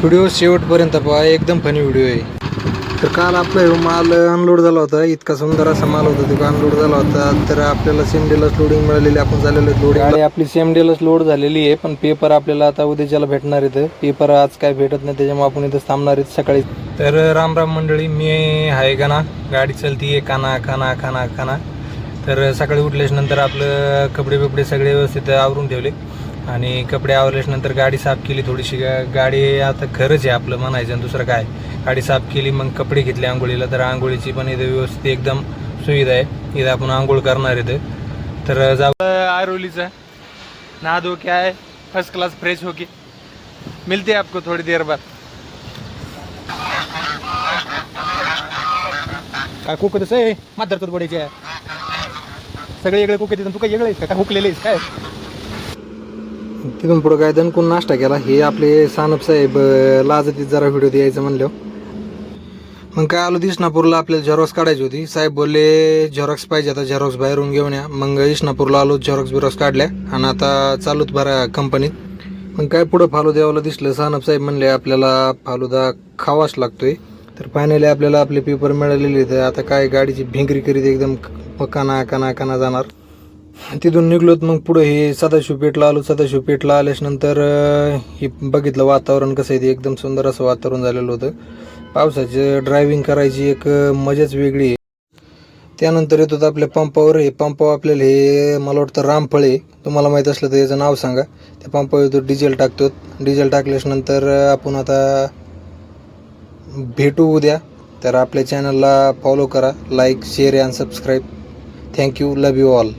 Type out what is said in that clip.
Video शेवटपर्यंत पहा, एकदम फनी व्हिडिओ आहे. तर काल आपला हे माल अनलोड झाला होता, इतका सुंदर असा माल होता तो अनलोड झाला होता. तर आपल्याला सेम डेलाच लोडिंग मिळालेली, आपण झालेलं लोडिंग. गाडी आपली सेम डेलाच लोड झालेली आहे, पण पेपर आपल्याला आता उद्याच्याला भेटणार आहेत. पेपर आज काय भेटत नाही, त्याच्यामुळे आपण इथं थांबणार आहेत सकाळी. तर राम राम मंडळी, मी आहे का ना, गाडी चलती काना खाना खाना खाना. तर सकाळी उठल्याच्या नंतर आपलं कपडे बिपडे सगळे व्यवस्थित आवरून ठेवले आणि कपडे आवरल्याच्या नंतर गाडी साफ केली थोडीशी. गाडी आता खरंच आहे आपलं म्हणायचं, दुसरं काय. गाडी साफ केली, मग कपडे घेतले आंघोळीला. तर आंघोळीची पण इथं व्यवस्थित एकदम सुविधा आहे, इथं आपण आंघोळ करणार इथं. तर जाऊ आरोलीचं नहा धो के आए, फर्स्ट क्लास फ्रेश होके मिलते हैं आपको थोड़ी देर बाद. काय कुक तसं आहे मात्र तर बडीचे सगळे वेगळे कुक येतात, तू काय वेगळे काय हुकलेले काय. तिथून पुढं काय दणकून नाश्ता केला. हे आपले सानप साहेब लाजतीत जरा व्हिडिओ द्यायचं म्हणलं. मग काय आलो इस्नापूरला, आपल्याला झेरॉक्स काढायची होती. साहेब बोलले झेरॉक्स पाहिजे, आता झेरॉक्स बाहेरून घेऊन या. मग इस्नापूरला आलो, झेरॉक्स बिरॉक्स काढल्या आणि आता चालूच बरा कंपनीत. मग काय पुढं फालुद्यावाला दिसलं, सानप साहेब म्हणले आपल्याला फालुदा खावाच लागतोय. तर फायनली आपल्याला आपले पेपर मिळालेले. तर आता काय गाडीची भिंगरी करीत एकदम काना काना काना जाणार. तिथून निघलोत. मग पुढं हे सदाशिवपेठला आलो. सदाशिवपेठला आल्याच्यानंतर हे बघितलं वातावरण कसं आहे ते, एकदम सुंदर असं वातावरण झालेलं होतं. पावसाचं ड्रायव्हिंग करायची एक मजाच वेगळी आहे. त्यानंतर येतो आपल्या पंपावर. हे पंपावर आपल्याला हे मला वाटतं रामफळे, तुम्हाला माहीत असलं तर याचं नाव सांगा. त्या पंपावर येतो, डिझेल टाकतो. डिझेल टाकल्याच्यानंतर आपण आता भेटू उद्या. तर आपल्या चॅनलला फॉलो करा, like share and subscribe. Thank you, love you all.